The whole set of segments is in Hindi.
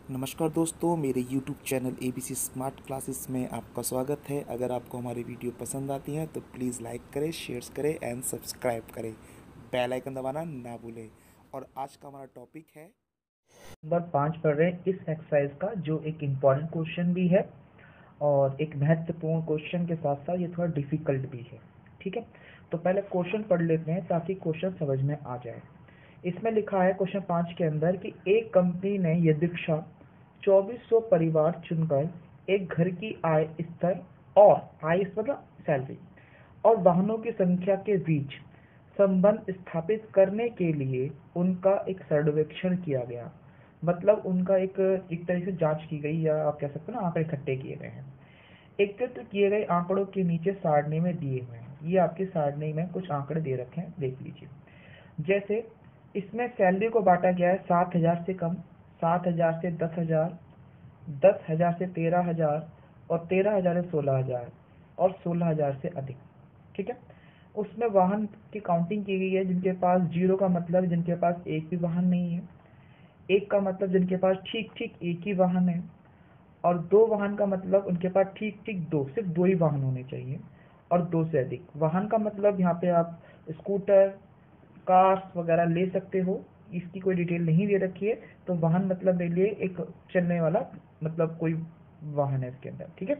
नमस्कार दोस्तों, मेरे YouTube channel ABC smart classes में आपका स्वागत है। अगर आपको हमारी वीडियो पसंद आती हैं तो प्लीज़ लाइक करें, शेयर्स करें एंड सब्सक्राइब करें। बेल आइकन दबाना ना भूलें। और आज का हमारा टॉपिक है नंबर 5 पढ़ रहे हैं इस एक्सरसाइज का, जो एक इम्पॉर्टेंट क्वेश्चन भी है और एक महत्वपूर्ण क्वेश्चन के साथ साथ ये थोड़ा डिफिकल्ट भी है। ठीक है, तो पहले क्वेश्चन पढ़ लेते हैं ताकि क्वेश्चन समझ में आ जाए। इसमें लिखा है क्वेश्चन 5 के अंदर कि एक कंपनी ने यदृच्छा 2400 परिवार चुनकर एक घर की आय स्तर और आय मतलब सैलरी और वाहनों की संख्या के बीच संबंध स्थापित करने के लिए उनका एक सर्वेक्षण किया गया। मतलब उनका एक तरह से जांच की गई, या आप कह सकते हो ना, आंकड़े इकट्ठे किए गए हैं। एकत्र किए गए आंकड़ों के नीचे सारणी में दिए हुए हैं। ये आपकी सारणी में कुछ आंकड़े दे रखे हैं, देख लीजिए। जैसे इसमें सैलरी को बांटा गया है 7,000 से कम, 7,000 से 10,000, 10,000 से 13,000 और 13,000 से 16,000 और 16,000 से अधिक। ठीक है, उसमें वाहन की काउंटिंग की गई है, जिनके पास जीरो का मतलब जिनके पास एक भी वाहन नहीं है, एक का मतलब जिनके पास ठीक ठीक एक ही वाहन है, और दो वाहन का मतलब उनके पास ठीक ठीक दो, सिर्फ दो ही वाहन होने चाहिए, और दो से अधिक। वाहन का मतलब यहाँ पे आप स्कूटर, कार्स वगैरह ले सकते हो, इसकी कोई डिटेल नहीं दे रखी है। तो वाहन मतलब मेरे लिए एक चलने वाला, मतलब कोई वाहन है इसके अंदर। ठीक है,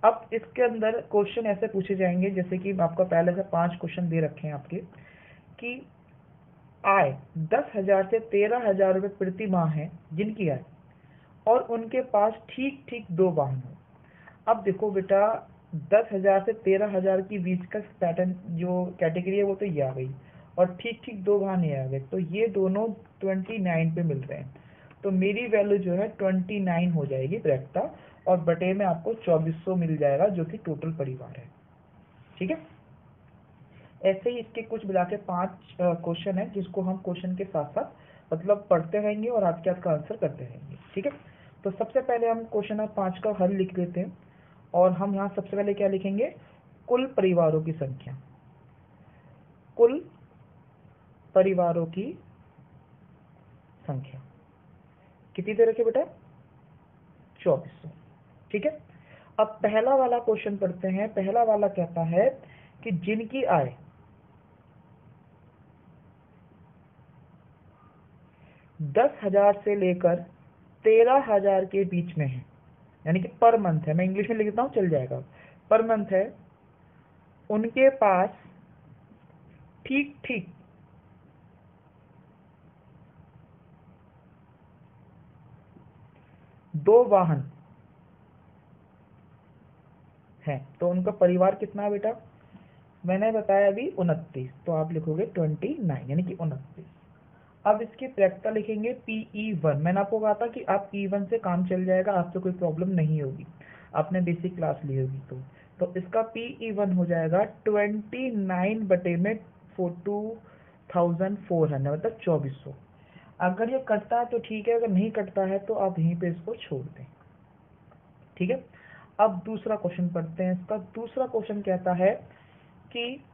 अब इसके अंदर क्वेश्चन ऐसे पूछे जाएंगे, जैसे कि आपका पहले से 5 क्वेश्चन दे रखे हैं आपके, कि आय 10,000 से 13,000 रुपये प्रति माह है जिनकी आय, और उनके पास ठीक ठीक दो वाहन हो। अब देखो बेटा, 10,000 से 13,000 के बीच का पैटर्न जो कैटेगरी है वो तो ये आ गई, और ठीक ठीक दो वाहन ये आ गए, तो ये दोनों 29 पे मिल रहे हैं। तो मेरी वैल्यू जो है 29 हो जाएगी डायरेक्टा, और बटे में आपको 2400 मिल जाएगा, जो कि टोटल परिवार है। ठीक है, ऐसे ही इसके कुछ मिला के 5 क्वेश्चन है, जिसको हम क्वेश्चन के साथ साथ मतलब पढ़ते रहेंगे और आपके आपका आंसर करते रहेंगे। ठीक है, तो सबसे पहले हम क्वेश्चन नंबर 5 का हल लिख लेते हैं। और हम यहाँ सबसे पहले क्या लिखेंगे? कुल परिवारों की संख्या। कुल परिवारों की संख्या कितनी दे रखी बेटा? 2400। ठीक है, अब पहला वाला क्वेश्चन पढ़ते हैं। पहला वाला कहता है कि जिनकी आय 10,000 से लेकर 13,000 के बीच में है, यानी कि पर मंथ है, मैं इंग्लिश में लिखता हूँ चल जाएगा, पर मंथ है, उनके पास ठीक ठीक दो वाहन है। तो उनका परिवार कितना है बेटा? मैंने बताया अभी 29, तो आप लिखोगे 29, यानी कि 29। अब इसकी प्रैक्टिकल लिखेंगे PE1। मैंने आपको कहा था कि आप E1 से काम चल जाएगा, आपसे कोई प्रॉब्लम नहीं होगी, आपने बेसिक क्लास ली होगी। तो इसका PE1 हो जाएगा 29 बटे में 2,400, मतलब 2400। अगर ये कटता है तो ठीक है, अगर नहीं कटता है तो आप यहीं पे इसको छोड़ दें। ठीक है, अब दूसरा क्वेश्चन पढ़ते हैं। इसका दूसरा क्वेश्चन कहता है कि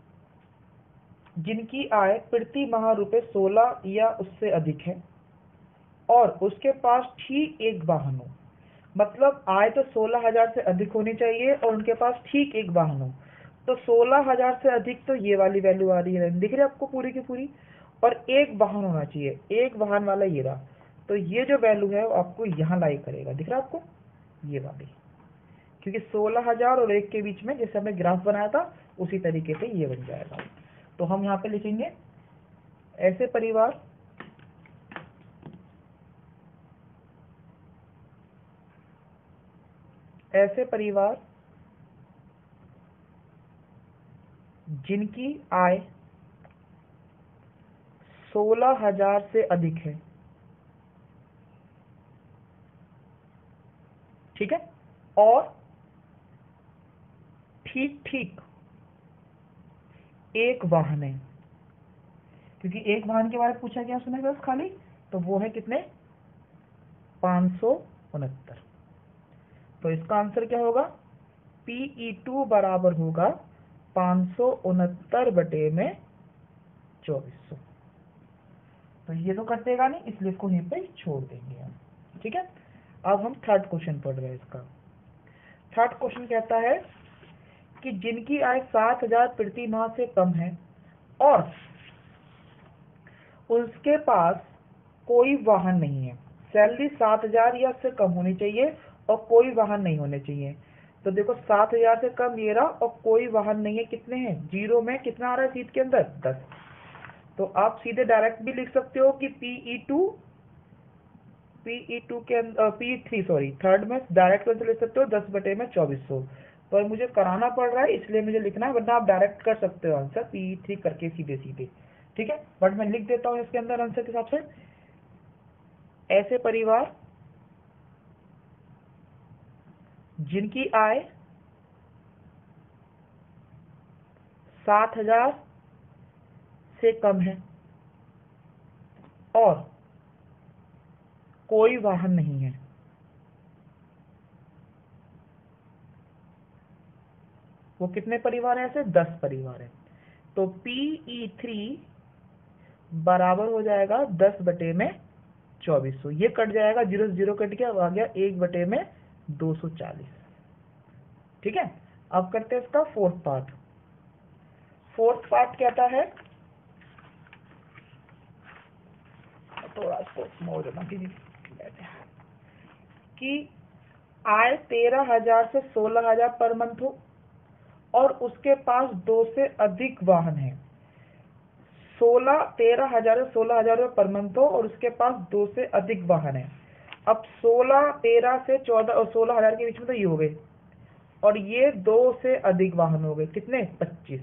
जिनकी आय प्रति माह रुपए 16 या उससे अधिक है और उसके पास ठीक एक वाहन हो। मतलब आय तो 16,000 से अधिक होनी चाहिए और उनके पास ठीक एक वाहन हो। तो 16,000 से अधिक तो ये वाली वैल्यू आ रही है, दिख रही है आपको पूरी की पूरी, और एक वाहन होना चाहिए, एक वाहन वाला ये रहा। तो ये जो वैल्यू है वो आपको यहाँ लाई करेगा, दिख रहा है आपको ये वाली, क्योंकि 16,000 और एक के बीच में जैसे हमने ग्राफ बनाया था उसी तरीके से ये बन जाएगा। तो हम यहाँ पे लिखेंगे ऐसे परिवार ऐसे परिवार जिनकी आय 16,000 से अधिक है। ठीक है, और ठीक ठीक एक वाहन है, क्योंकि एक वाहन के बारे में पूछा गया सुना बस खाली, तो वो है कितने? 569। तो इसका आंसर क्या होगा? PE2 बराबर होगा 569 बटे में 2400। तो ये तो कटेगा नहीं, इसलिए इसको यहीं पे छोड़ देंगे हम। ठीक है, अब हम थर्ड क्वेश्चन पढ़ रहे हैं। इसका थर्ड क्वेश्चन कहता है कि जिनकी आय 7,000 प्रति माह से कम है और उसके पास कोई वाहन नहीं है, सैलरी 7,000 या उससे कम होनी चाहिए और कोई वाहन नहीं होने चाहिए। तो देखो 7,000 से कम ये रहा और कोई वाहन नहीं है, कितने हैं, जीरो में कितना आ रहा है सीट के अंदर, 10। तो आप सीधे डायरेक्ट भी लिख सकते हो कि PE2 के अंदर PE3 सॉरी थर्ड में डायरेक्ट आंसर लिख सकते हो 10/2400, पर मुझे कराना पड़ रहा है इसलिए मुझे लिखना है, वरना आप डायरेक्ट कर सकते हो आंसर PE3 करके सीधे सीधे, ठीक है। बट मैं लिख देता हूँ इसके अंदर आंसर के हिसाब से, ऐसे परिवार जिनकी आय 7,000 से कम है और कोई वाहन नहीं है, वो कितने परिवार हैं, ऐसे 10 परिवार हैं। तो PE3 बराबर हो जाएगा 10/2400, ये कट जाएगा, 0 से 0 कट गया, आ गया 1/240, ठीक है। अब करते हैं इसका फोर्थ पार्ट। फोर्थ पार्ट कहता है, थोड़ा इसको स्मॉल करना कि आय 13,000 से 16,000 पर मंथ हो और उसके पास 2 से अधिक वाहन है। 13,000 से 16,000 पर मंथ हो और उसके पास 2 से अधिक वाहन है। अब 16, 13 से 14 और 16,000 के बीच में तो ये हो गए, और ये 2 से अधिक वाहन हो गए, कितने, 25।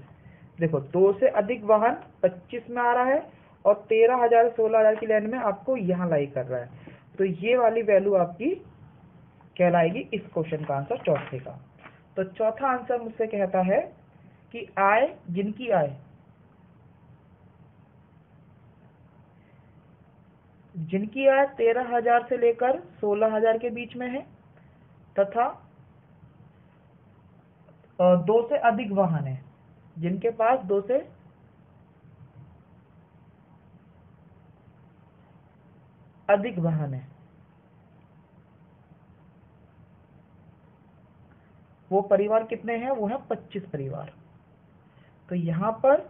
देखो 2 से अधिक वाहन 25 में आ रहा है और 13,000 16,000 की लाइन में आपको यहाँ लाई कर रहा है, तो ये वाली वैल्यू आपकी कहलाएगी इस क्वेश्चन का आंसर चौथे का। तो चौथा आंसर मुझसे कहता है कि आय, जिनकी आय 13,000 से लेकर 16,000 के बीच में है तथा 2 से अधिक वाहन है, जिनके पास 2 से अधिक वाहन है, वो परिवार कितने हैं, वो है 25 परिवार। तो यहाँ पर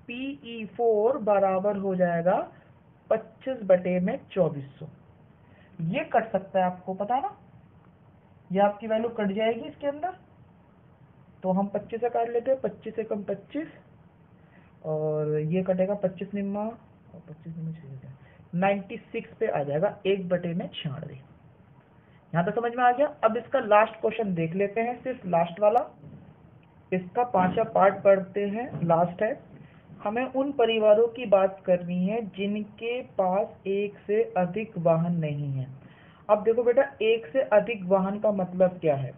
PE4 बराबर हो जाएगा 25/2400। ये कट सकता है, आपको पता है ना, ये आपकी वैल्यू कट जाएगी इसके अंदर, तो हम 25 से काट लेते हैं, 25 से कम 25 और ये कटेगा 25 निम्मा और 25 निम्मा 96 पे आ जाएगा 1/96। यहाँ तक समझ में आ गया। अब इसका लास्ट क्वेश्चन देख लेते हैं, सिर्फ लास्ट वाला, इसका 5वां पार्ट पढ़ते हैं, लास्ट है। हमें उन परिवारों की बात करनी है जिनके पास एक से अधिक वाहन नहीं है। अब देखो बेटा, एक से अधिक वाहन का मतलब क्या है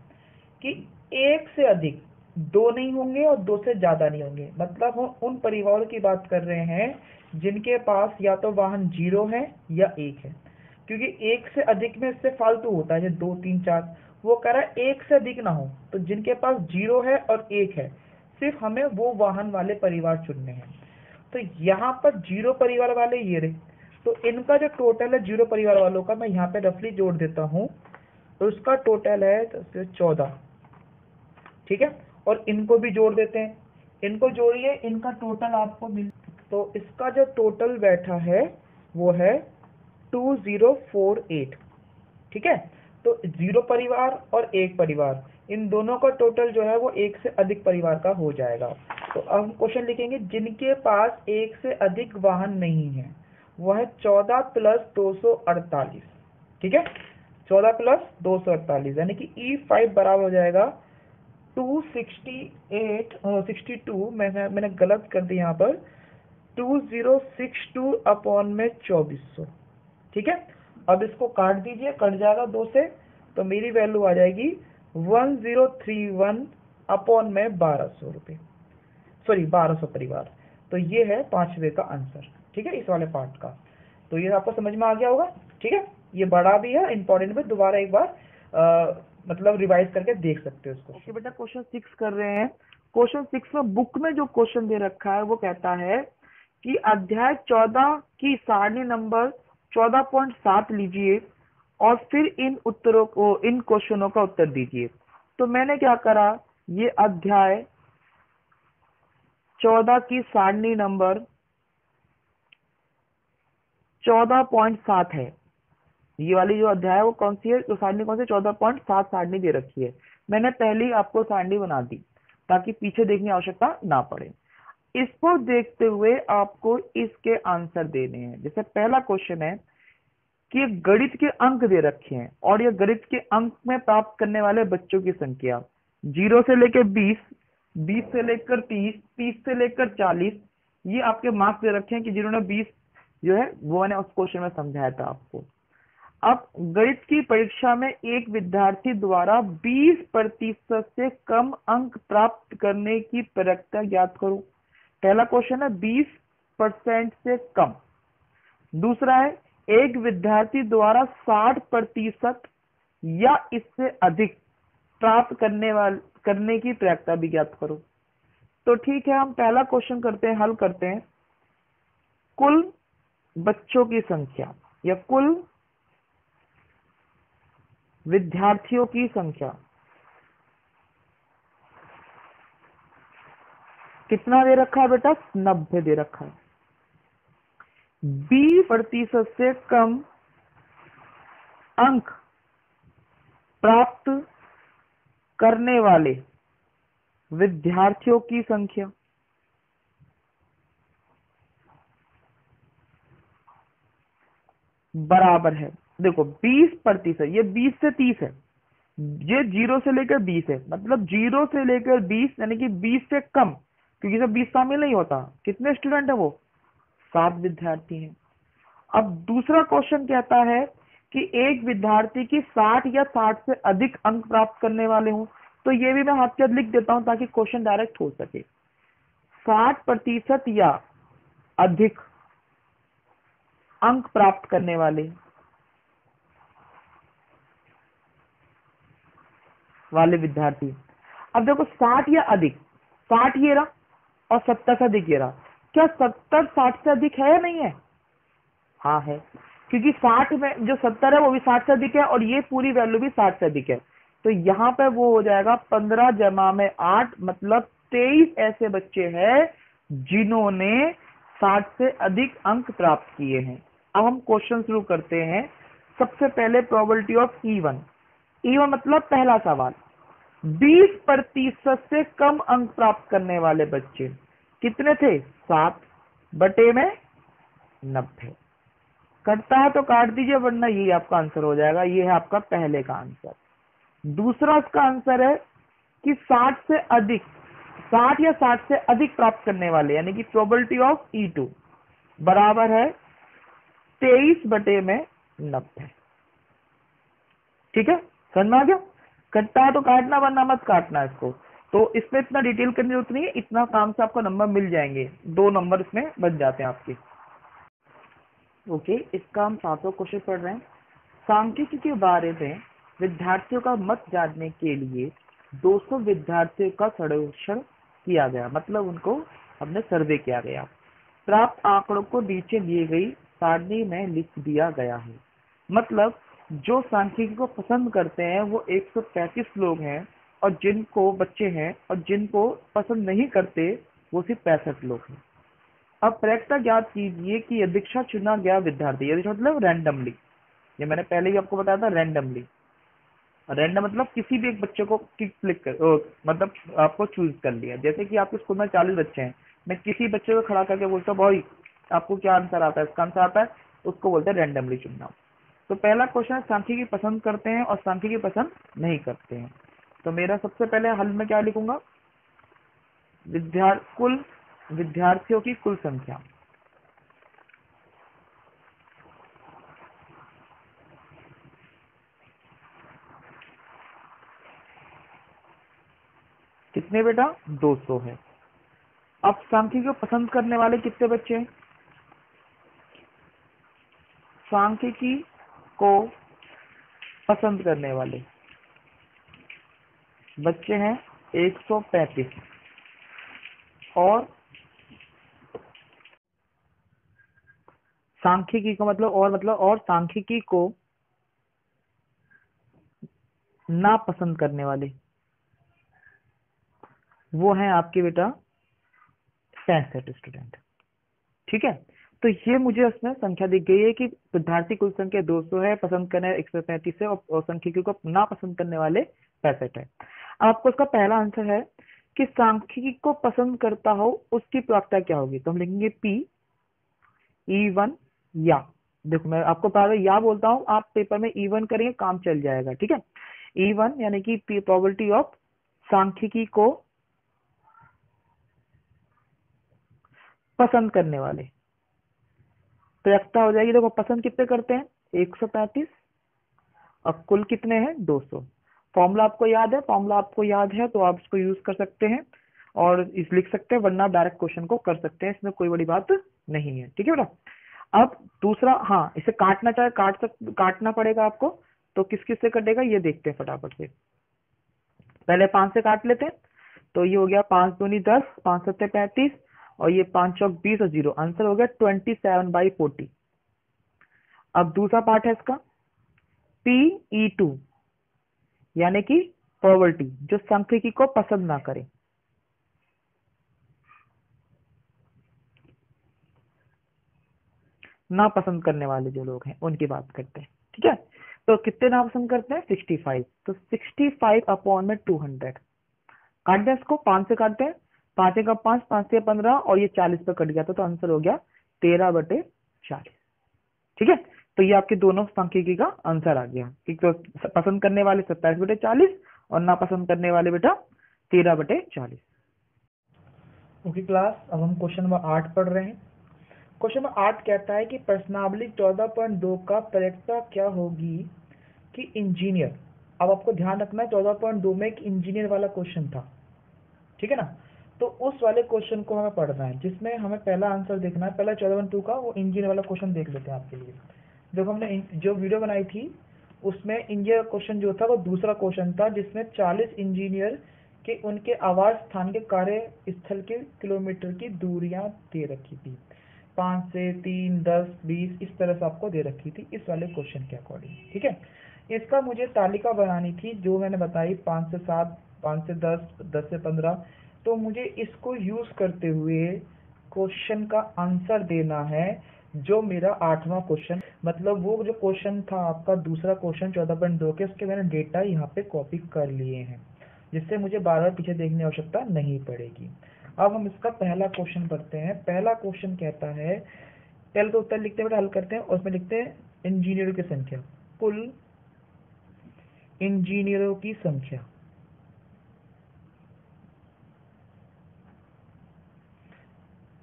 कि एक से अधिक, 2 नहीं होंगे और 2 से ज्यादा नहीं होंगे, मतलब हम उन परिवारों की बात कर रहे हैं जिनके पास या तो वाहन 0 है या 1 है, क्योंकि एक से अधिक में इससे फालतू होता है, जैसे 2, 3, 4, वो कह रहा है एक से अधिक ना हो, तो जिनके पास 0 है और 1 है, सिर्फ हमें वो वाहन वाले परिवार चुनने हैं। तो यहाँ पर 0 परिवार वाले ये रहे, तो इनका जो टोटल है 0 परिवार वालों का, मैं यहाँ पे रफली जोड़ देता हूँ, तो उसका टोटल है 14, ठीक है। और इनको भी जोड़ देते हैं, इनको जोड़िए, इनका टोटल आपको मिल, तो इसका जो टोटल बैठा है वो है 2048, ठीक है। तो 0 परिवार और 1 परिवार, इन दोनों का टोटल जो है वो 1 से अधिक परिवार का हो जाएगा। तो अब हम क्वेश्चन लिखेंगे, जिनके पास 1 से अधिक वाहन नहीं है, वह है 14 + 248, ठीक है, 14 + 248, यानी कि E5 बराबर हो जाएगा 262, मैंने गलत कर दी यहाँ पर, 2062/2400, ठीक है। अब इसको काट दीजिए, कट जाएगा 2 से, तो मेरी वैल्यू आ जाएगी 1031/1200 रुपये, सॉरी 1200 परिवार। तो ये है 5वें का आंसर, ठीक है, इस वाले पार्ट का। तो ये आपको समझ में आ गया होगा, ठीक है। ये बड़ा भी है, इंपॉर्टेंट भी, दोबारा एक बार मतलब रिवाइज करके देख सकते हो इसको। ओके बेटा, क्वेश्चन 6 कर रहे हैं। क्वेश्चन 6 में बुक में जो क्वेश्चन दे रखा है वो कहता है कि अध्याय 14 की सारणी नंबर 14.7 लीजिए और फिर इन उत्तरों को, इन क्वेश्चनों का उत्तर दीजिए। तो मैंने क्या करा, ये अध्याय 14 की सारणी नंबर 14.7 है। ये वाली जो अध्याय है वो कौन सी है, तो सारणी कौन सी, 14.7 सारणी दे रखी है। मैंने पहली आपको सारणी बना दी ताकि पीछे देखने की आवश्यकता ना पड़े। इसको देखते हुए आपको इसके आंसर देने हैं। जैसे पहला क्वेश्चन है कि गणित के अंक दे रखे हैं और ये गणित के अंक में प्राप्त करने वाले बच्चों की संख्या 0 से लेकर 20, 20 से लेकर 30, 30 से लेकर 40, ये आपके मार्क्स दे रखे हैं कि जिन्होंने 20 जो है वो मैंने उस क्वेश्चन में समझाया था आपको। अब गणित की परीक्षा में एक विद्यार्थी द्वारा 20% से कम अंक प्राप्त करने की प्रक्रिया ज्ञात करो। पहला क्वेश्चन है 20% से कम। दूसरा है एक विद्यार्थी द्वारा 60% या इससे अधिक प्राप्त करने की प्रक्रिया भी ज्ञात करो। तो ठीक है, हम पहला क्वेश्चन करते हैं, हल करते हैं। कुल बच्चों की संख्या या कुल विद्यार्थियों की संख्या कितना दे रखा है बेटा, 90 दे रखा है। 20% से कम अंक प्राप्त करने वाले विद्यार्थियों की संख्या बराबर है, देखो 20%, ये 20 से 30 है, ये 0 से लेकर 20 है, मतलब 0 से लेकर 20 यानी कि 20 से कम, क्योंकि जब 20 शामिल नहीं होता। कितने स्टूडेंट है वो, 7 विद्यार्थी हैं। अब दूसरा क्वेश्चन कहता है कि एक विद्यार्थी की 60 या 60 से अधिक अंक प्राप्त करने वाले हों। तो ये भी मैं हाथ के लिख देता हूं ताकि क्वेश्चन डायरेक्ट हो सके। 60% या अधिक अंक प्राप्त करने वाले विद्यार्थी। अब देखो 60 या अधिक, 60 ये रहा और 70 से अधिक ये रहा। क्या 70 60 से अधिक है या नहीं है? हाँ है, क्योंकि 60 में जो 70 है वो भी 60 से अधिक है और ये पूरी वैल्यू भी 60 से अधिक है। तो यहाँ पे वो हो जाएगा 15 जमा में 8, मतलब 23 ऐसे बच्चे हैं जिन्होंने 60 से अधिक अंक प्राप्त किए हैं। अब हम क्वेश्चन शुरू करते हैं। सबसे पहले प्रोबेबिलिटी ऑफ E1। E1 मतलब पहला सवाल, 20% से कम अंक प्राप्त करने वाले बच्चे कितने थे, 7 बटे में 90। कटता है तो काट दीजिए, वरना यही आपका आंसर हो जाएगा। ये है आपका पहले का आंसर। दूसरा इसका आंसर है कि 60 से अधिक, 60 या 60 से अधिक प्राप्त करने वाले, यानी कि प्रोबेबिलिटी ऑफ E2 बराबर है 23 बटे में 90। ठीक है, समझ में आ गया? कटता है तो काटना, वरना मत काटना इसको। तो इसमें इतना डिटेल करने की जरूरत नहीं है, इतना काम से आपको नंबर मिल जाएंगे, 2 नंबर इसमें बच जाते हैं आपके। ओके, इसका हम 7वां क्वेश्चन पढ़ रहे हैं। सांख्यिकी के बारे में विद्यार्थियों का मत जानने के लिए 200 विद्यार्थियों का सर्वेक्षण किया गया, मतलब उनको हमने सर्वे किया गया। प्राप्त आंकड़ों को नीचे दिए गई सारणी में लिख दिया गया है। मतलब जो सांख्यिकी को पसंद करते हैं वो 135 लोग हैं, और जिनको बच्चे हैं, और जिनको पसंद नहीं करते वो सिर्फ 65 लोग हैं। अब प्रक्रिया ज्ञात कीजिए कि यदीक्षा चुना गया विद्यार्थी, यदीक्षा मतलब रैंडमली, ये मैंने पहले ही आपको बताया था, रैंडमली। रैंडम मतलब किसी भी एक बच्चे को क्लिक कर मतलब आपको चूज कर लिया। जैसे कि आपके स्कूल में 40 बच्चे हैं, मैं किसी बच्चे को खड़ा करके बोलता हूँ भाई आपको क्या आंसर आता है, इसका आंसर आता है, उसको बोलते हैं रैंडमली चुनना। तो पहला क्वेश्चन है सांख्यिकी पसंद करते हैं और सांख्यिकी पसंद नहीं करते हैं। तो मेरा सबसे पहले हल में क्या लिखूंगा, कुल विद्यार्थियों की कुल संख्या। कितने बेटा, 200 है। अब सांख्यिकी को पसंद करने वाले कितने बच्चे हैं, सांख्यिकी को पसंद करने वाले बच्चे हैं 135, और सांख्यिकी को मतलब और सांख्यिकी को नापसंद करने वाले, वो है आपके बेटा 65 स्टूडेंट। ठीक है, तो ये मुझे उसमें संख्या दिख गई है कि विद्यार्थी कुल संख्या 200 है, पसंद करने 135 है और सांख्यिकी को नापसंद करने वाले 65 है। आपको इसका पहला आंसर है कि सांख्यिकी को पसंद करता हो उसकी प्राप्यता क्या होगी, तो हम लिखेंगे P E1 या, देखो मैं आपको पहले या बोलता हूं, आप पेपर में E1 करेंगे काम चल जाएगा। ठीक है, E1 यानी कि प्रोबेबिलिटी ऑफ सांख्यिकी को पसंद करने वाले, प्राप्यता हो जाएगी। देखो पसंद कितने करते हैं 135 और कुल कितने हैं 200। फॉर्मूला आपको याद है, फॉर्मूला आपको याद है तो आप इसको यूज कर सकते हैं और इस लिख सकते हैं, वरना डायरेक्ट क्वेश्चन को कर सकते हैं, इसमें कोई बड़ी बात नहीं है। ठीक है बेटा। अब दूसरा, हाँ इसे काटना चाहे काटना पड़ेगा आपको, तो किस किस से कटेगा ये देखते हैं फटाफट से। पहले 5 से काट लेते हैं, तो ये हो गया 5 दूनी 10, 5 सत्ते 35 और ये 5 चौक 20 और 0, आंसर हो गया 27/40। अब दूसरा पार्ट है इसका PE2 यानी कि प्रोबेबिलिटी, जो सांख्यिकी को पसंद ना करे। नापसंद करने वाले जो लोग हैं उनकी बात करते हैं। ठीक है, तो कितने नापसंद करते हैं 65, तो 65/200 काट दें इसको, 5 से काटते हैं, 5 का 5, 5 से 15 और ये 40 पे कट गया तो आंसर हो गया 13/40। ठीक है, तो ये आपके दोनों सांख्यिकी का आंसर आ गया। एक तो पसंद करने वाले 27/40 और नापसंद करने वाले बेटा 13/40। ओके क्लास, अब हम क्वेश्चन नंबर 8 पढ़ रहे हैं। क्वेश्चन नंबर 8 कहता है कि प्रश्नावली 14.2 का प्रायिकता क्या होगी कि इंजीनियर, अब आपको ध्यान रखना है 14.2 में एक इंजीनियर वाला क्वेश्चन था। ठीक है ना, तो उस वाले क्वेश्चन को हमें पढ़ना है जिसमें हमें पहला आंसर देखना है। पहला 14.2 का वो इंजीनियर वाला क्वेश्चन देख लेते हैं आपके लिए। जब हमने जो वीडियो बनाई थी उसमें इंजीनियर क्वेश्चन जो था वो दूसरा क्वेश्चन था, जिसमें 40 इंजीनियर के उनके आवास स्थान के कार्य स्थल के किलोमीटर की दूरियां दे रखी थी, 5 से 3, 10, 20 इस तरह से आपको दे रखी थी इस वाले क्वेश्चन के अकॉर्डिंग। ठीक है, इसका मुझे तालिका बनानी थी जो मैंने बताई 5 से 7, 5 से 10, 10 से 15, तो मुझे इसको यूज करते हुए क्वेश्चन का आंसर देना है जो मेरा 8वां क्वेश्चन, मतलब वो जो क्वेश्चन था आपका दूसरा क्वेश्चन 14.2 के, उसके मैंने डेटा यहाँ पे कॉपी कर लिए हैं, जिससे मुझे बार बार पीछे देखने की आवश्यकता नहीं पड़ेगी। अब हम इसका पहला क्वेश्चन पढ़ते हैं। पहला क्वेश्चन कहता है, पहले तो उत्तर लिखते हैं, हल करते हैं और उसमें लिखते हैं इंजीनियरों की संख्या, कुल इंजीनियरों की संख्या।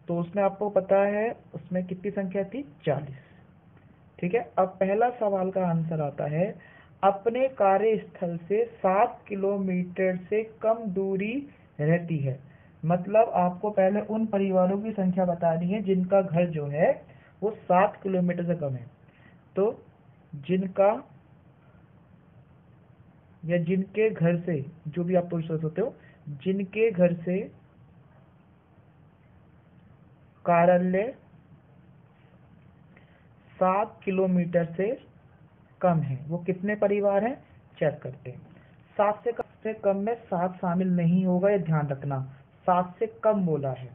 तो उसमें आपको पता है उसमें कितनी संख्या थी 40। ठीक है, अब पहला सवाल का आंसर आता है, अपने कार्यस्थल से 7 किलोमीटर से कम दूरी रहती है। मतलब आपको पहले उन परिवारों की संख्या बतानी है जिनका घर जो है वो 7 किलोमीटर से कम है। तो जिनका या जिनके घर से, जो भी आप सोच सकते हो, जिनके घर से कार्यालय 7 किलोमीटर से कम है, वो कितने परिवार हैं चेक करते हैं। 7 से कम में 7 शामिल नहीं होगा, ये ध्यान रखना, 7 से कम बोला है।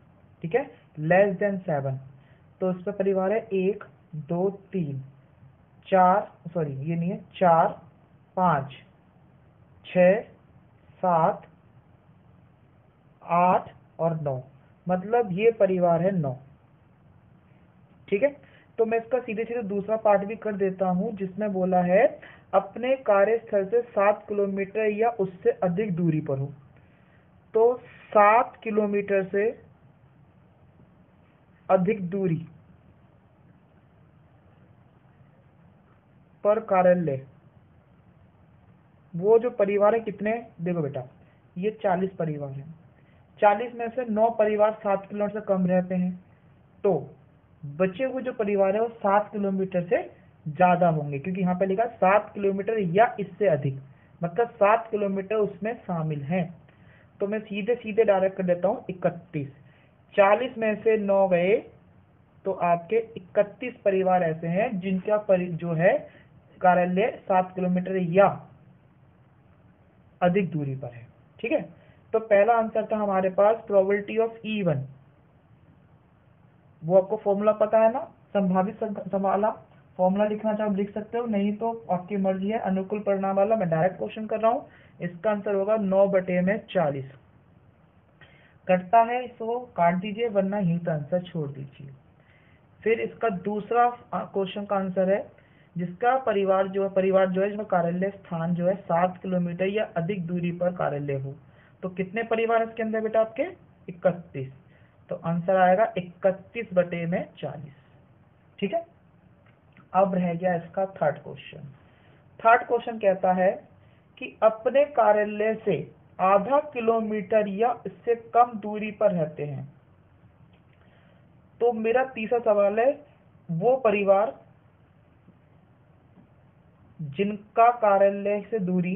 ठीक है, लेस देन 7, तो इसमें परिवार है 1, 2, 3, 4, सॉरी ये नहीं है, 4, 5, 6, 7, 8 और 9, मतलब ये परिवार है 9। ठीक है, तो मैं इसका सीधे सीधे दूसरा पार्ट भी कर देता हूं, जिसमें बोला है अपने कार्यस्थल से 7 किलोमीटर या उससे अधिक दूरी पर हो। तो 7 किलोमीटर से अधिक दूरी पर कार्यालय, वो जो परिवार है कितने, देखो बेटा ये 40 परिवार हैं, 40 में से 9 परिवार 7 किलोमीटर से कम रहते हैं, तो बचे हुए जो परिवार है वो 7 किलोमीटर से ज्यादा होंगे, क्योंकि यहाँ पे लिखा 7 किलोमीटर या इससे अधिक, मतलब 7 किलोमीटर उसमें शामिल हैं। तो मैं सीधे सीधे डायरेक्ट कर देता हूँ 31, 40 में से 9 गए तो आपके 31 परिवार ऐसे हैं जिनका जो है कार्यालय 7 किलोमीटर या अधिक दूरी पर है। ठीक है, तो पहला आंसर था हमारे पास प्रोबेबिलिटी ऑफ E1। वो आपको फॉर्मूला पता है ना, संभावित संभावना फॉर्मूला लिखना चाहो लिख सकते हो, नहीं तो आपकी मर्जी है। अनुकूल परिणाम वाला मैं डायरेक्ट क्वेश्चन कर रहा हूँ। इसका आंसर होगा 9/40। कटता है इसको काट दीजिए, वरना यहीं का आंसर छोड़ दीजिए। फिर इसका दूसरा क्वेश्चन का आंसर है, जिसका परिवार जो है जिसका कार्यालय स्थान जो है 7 किलोमीटर या अधिक दूरी पर कार्यालय हो। तो कितने परिवार इसके अंदर बेटा आपके? 31। तो आंसर आएगा 31/40। ठीक है, अब रह गया इसका थर्ड क्वेश्चन। थर्ड क्वेश्चन कहता है कि अपने कार्यालय से आधा किलोमीटर या इससे कम दूरी पर रहते हैं। तो मेरा तीसरा सवाल है, वो परिवार जिनका कार्यालय से दूरी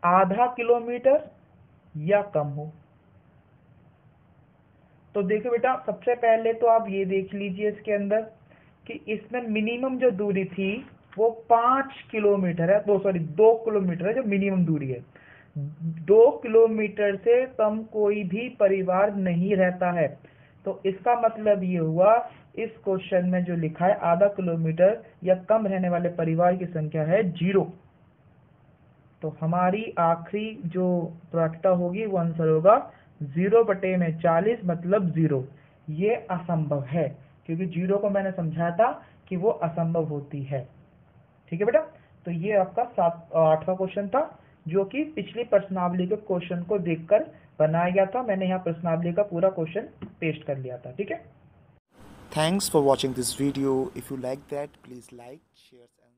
आधा किलोमीटर या कम हो। तो देखो बेटा, सबसे पहले तो आप ये देख लीजिए इसके अंदर कि इसमें मिनिमम जो दूरी थी वो 5 किलोमीटर है, 2 किलोमीटर है जो मिनिमम दूरी है। 2 किलोमीटर से कम कोई भी परिवार नहीं रहता है। तो इसका मतलब ये हुआ, इस क्वेश्चन में जो लिखा है आधा किलोमीटर या कम रहने वाले परिवार की संख्या है 0। तो हमारी आखिरी जो प्राथमिकता होगी वो आंसर होगा 0/40 मतलब 0। ये असंभव है, क्योंकि 0 को मैंने समझाया था कि वो असंभव होती है। ठीक है बेटा, तो ये आपका 8वां क्वेश्चन था, जो कि पिछली प्रश्नावली के क्वेश्चन को देखकर बनाया गया था। मैंने यहाँ प्रश्नावली का पूरा क्वेश्चन पेस्ट कर लिया था। ठीक है, Thanks for watching this video. If you like that, please like, share and